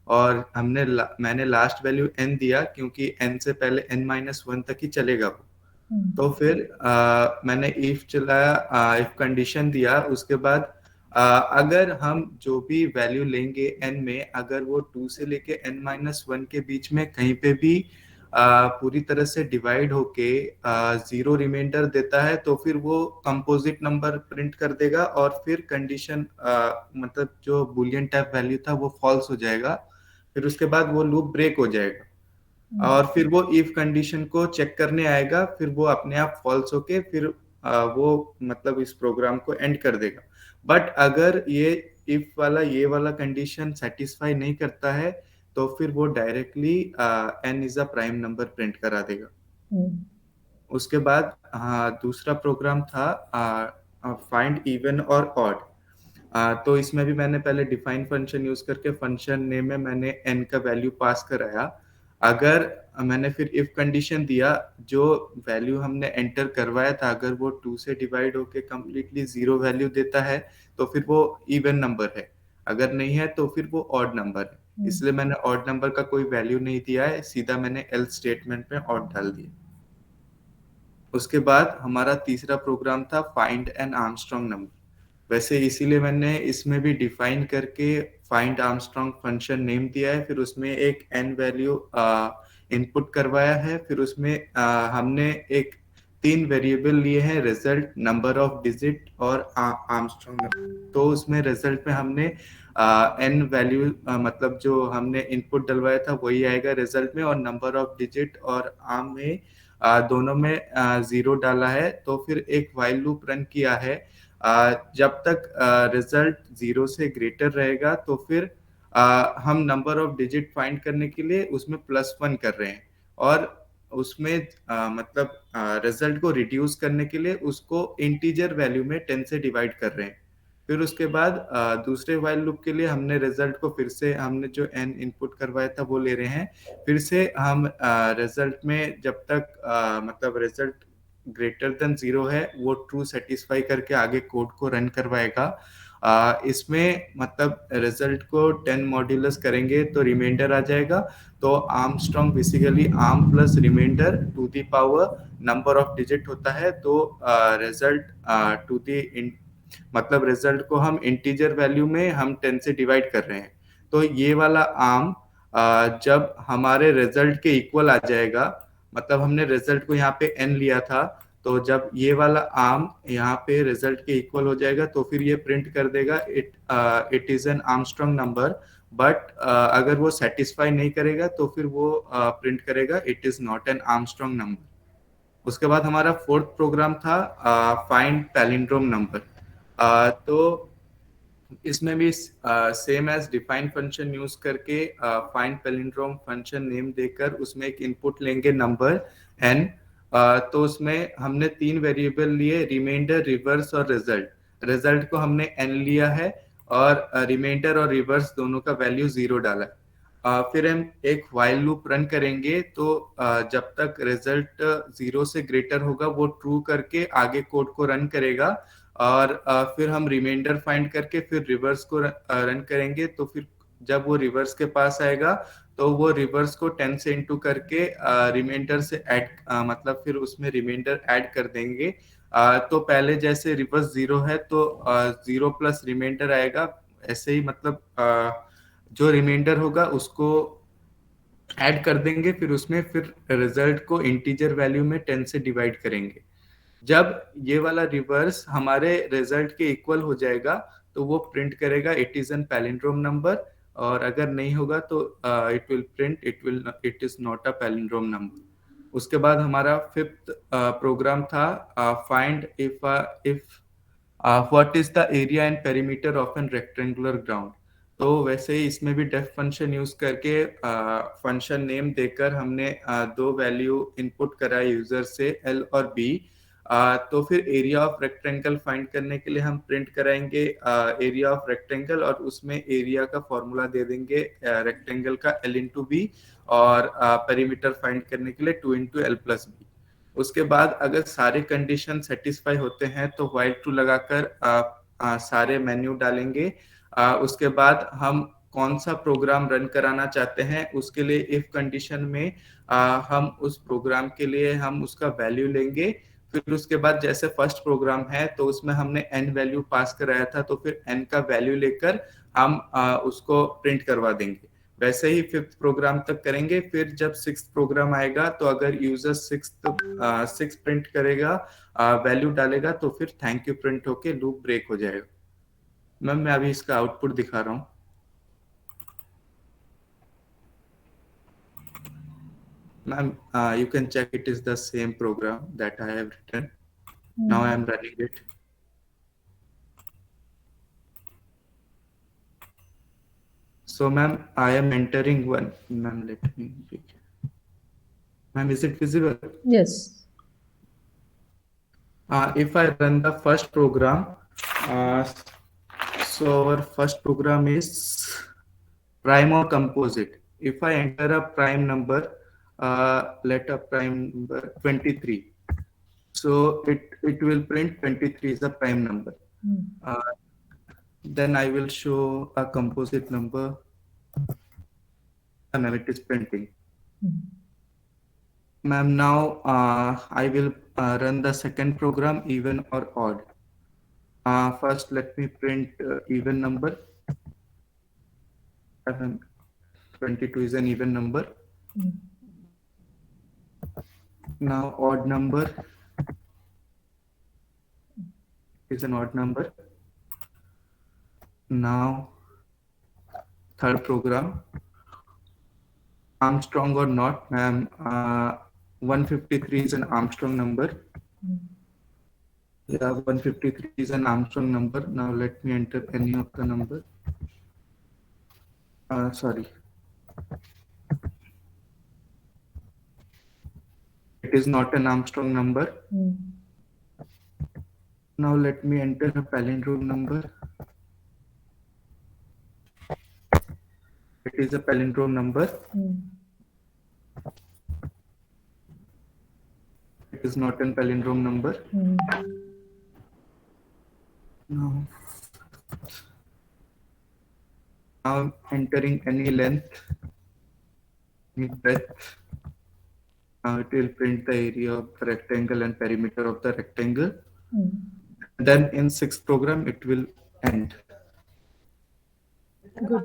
और मैंने last value n दिया क्योंकि n से पहले n-1 तक ही चलेगा वो। तो फिर मैंने इफ चलाया, इफ कंडीशन दिया। उसके बाद अगर हम जो भी वैल्यू लेंगे n में, अगर वो 2 से लेके n-1 के बीच में कहीं पे भी पूरी तरह से डिवाइड होके जीरो रिमाइंडर देता है तो फिर वो कंपोजिट नंबर प्रिंट कर देगा, और फिर कंडीशन मतलब जो बुलियन टाइप वैल्यू था वो फॉल्स हो जाएगा। फिर उसके बाद वो लूप ब्रेक हो जाएगा, और फिर वो इफ कंडीशन को चेक करने आएगा, फिर वो अपने आप फॉल्स होके फिर वो मतलब इस प्रोग्राम को एंड कर देगा। बट अगर ये इफ वाला ये वाला कंडीशन सेटिस्फाई नहीं करता है तो फिर वो directly n is a prime number print करा देगा। उसके बाद हाँ, दूसरा प्रोग्राम था फाइंड इवन और ऑड। तो इसमें भी मैंने पहले डिफाइन फंक्शन यूज करके फंक्शन नेम में मैंने n का वैल्यू पास कराया। अगर मैंने फिर इफ कंडीशन दिया, जो वैल्यू हमने एंटर करवाया था अगर वो 2 से डिवाइड होके कंप्लीटली जीरो वैल्यू देता है तो फिर वो इवन नंबर है, अगर नहीं है तो फिर वो ऑड नंबर है। इसलिए मैंने ऑड नंबर का कोई वैल्यू नहीं दिया है, सीधा मैंने एल स्टेटमेंट में ऑड डाल दिया। उसके बाद हमारा तीसरा प्रोग्राम था फाइंड एन आर्मस्ट्रॉन्ग नंबर। वैसे इसीलिए मैंने इसमें भी डिफाइन करके फाइंड आर्मस्ट्रॉन्ग फंक्शन नेम दिया है, फिर उसमें एक एन वैल्यू इनपुट करवाया है, फिर उसमें हमने एक 3 वेरिएबल लिए हैं, रिजल्ट, नंबर ऑफ डिजिट और आर्मस्ट्रॉन्ग। तो उसमें रिजल्ट में हमने एन वैल्यू मतलब जो हमने इनपुट डलवाया था वही आएगा रिजल्ट में, और नंबर ऑफ डिजिट और आर्म में दोनों में जीरो डाला है। तो फिर एक वाइल लूप रन किया है। जब तक रिजल्ट जीरो से ग्रेटर रहेगा तो फिर हम नंबर ऑफ डिजिट फाइंड करने के लिए उसमें +1 कर रहे हैं, और उसमें मतलब रिजल्ट को रिड्यूस करने के लिए उसको इंटीजर वैल्यू में 10 से डिवाइड कर रहे हैं। फिर उसके बाद दूसरे वाइल लूप के लिए हमने रिजल्ट को फिर से हमने जो n इनपुट करवाया था वो ले रहे हैं। फिर से हम रिजल्ट में जब तक मतलब रिजल्ट ग्रेटर देन जीरो है वो ट्रू सेटिस्फाई करके आगे कोड को रन करवाएगा। इसमें मतलब रिजल्ट को 10 मॉड्यूलस करेंगे तो रिमाइंडर आ जाएगा। तो Armstrong basically arm plus remainder to the power number of digit होता है। तो रिजल्ट टू द मतलब रिजल्ट को हम इंटीजर वैल्यू में हम 10 से डिवाइड कर रहे हैं। तो ये वाला आर्म जब हमारे रिजल्ट के इक्वल आ जाएगा, मतलब हमने रिजल्ट को यहाँ पे n लिया था, तो जब ये वाला आर्म यहाँ पे रिजल्ट के इक्वल हो जाएगा तो फिर ये प्रिंट कर देगा it is N Armstrong number. But अगर वो सेटिस्फाई नहीं करेगा तो फिर वो प्रिंट करेगा it is not an Armstrong number. उसके बाद हमारा फोर्थ प्रोग्राम था फाइंड पैलिंड्रोम नंबर। तो इसमें भी same as define function use करके फाइंड पैलिंड्रोम फंक्शन नेम देकर उसमें एक इनपुट लेंगे नंबर n। तो उसमें हमने 3 वेरिएबल लिए, रिमाइंडर, रिवर्स और रिजल्ट। रिजल्ट को हमने n लिया है, और रिमाइंडर और रिवर्स दोनों का वैल्यू 0 डाला है। फिर हम एक व्हाइल लूप रन करेंगे, तो जब तक रिजल्ट 0 से ग्रेटर होगा वो ट्रू करके आगे कोड को रन करेगा, और फिर हम रिमाइंडर फाइंड करके फिर रिवर्स को रन करेंगे। तो फिर जब वो रिवर्स के पास आएगा तो वो रिवर्स को 10 से इंटू करके रिमाइंडर से ऐड मतलब फिर उसमें रिमाइंडर ऐड कर देंगे। तो पहले जैसे रिवर्स 0 है तो 0 प्लस रिमाइंडर आएगा, ऐसे ही मतलब जो रिमाइंडर होगा उसको ऐड कर देंगे, फिर उसमें फिर रिजल्ट को इंटीजर वैल्यू में 10 से डिवाइड करेंगे। जब ये वाला रिवर्स हमारे रिजल्ट के इक्वल हो जाएगा तो वो प्रिंट करेगा it is an palindrome number, और अगर नहीं होगा तो it will print it is not a palindrome number. उसके बाद हमारा फिफ्थ प्रोग्राम था find if what is the area and perimeter of an rectangular ground. तो वैसे ही इसमें भी डेफ फंक्शन यूज करके फंक्शन नेम देकर हमने दो वैल्यू इनपुट कराए यूजर से एल और बी। तो फिर एरिया ऑफ रेक्टेंगल फाइंड करने के लिए हम प्रिंट कराएंगे एरिया ऑफ रेक्टेंगल, और उसमें एरिया का फॉर्मूला दे देंगे रेक्टेंगल का एल इंटू बी, और पेरीमीटर फाइंड करने के लिए 2 इंटू एल प्लस बी। उसके बाद अगर सारे कंडीशन सेटिस्फाई होते हैं तो व्हाइल ट्रू लगाकर सारे मेन्यू डालेंगे। उसके बाद हम कौन सा प्रोग्राम रन कराना चाहते हैं, उसके लिए इफ कंडीशन में हम उस प्रोग्राम के लिए हम उसका वैल्यू लेंगे। फिर उसके बाद जैसे फर्स्ट प्रोग्राम है तो उसमें हमने n वैल्यू पास कराया था, तो फिर n का वैल्यू लेकर हम उसको प्रिंट करवा देंगे। वैसे ही फिफ्थ प्रोग्राम तक करेंगे। फिर जब सिक्स प्रोग्राम आएगा तो अगर यूजर सिक्स प्रिंट करेगा, वैल्यू डालेगा, तो फिर थैंक यू प्रिंट होके लूप ब्रेक हो जाएगा। मैम मैं अभी इसका आउटपुट दिखा रहा हूँ। Ma'am you can check it is the same program that I have written. Now I am running it. So ma'am, I am entering one. Ma'am, let me. Ma'am, is it visible? Yes. If I run the first program, uh, so our first program is prime or composite. If I enter a prime number, let a prime number 23. So it will print 23 is a prime number. Then I will show a composite number. Ma'am, it is printing. Ma'am, now I will run the second program, even or odd. First, let me print even number. 22 is an even number. Now odd number is an odd number. Now third program, Armstrong or not, ma'am. 153 is an Armstrong number. Yeah, 153 is an Armstrong number. Now let me enter any of the number. Sorry. It is not an Armstrong number. Now let me enter a palindrome number. It is a palindrome number. It is not a palindrome number. Now I'm entering any length, any breadth. Now it will print the area of the rectangle and perimeter of the rectangle. Then in sixth program, it will end. Good.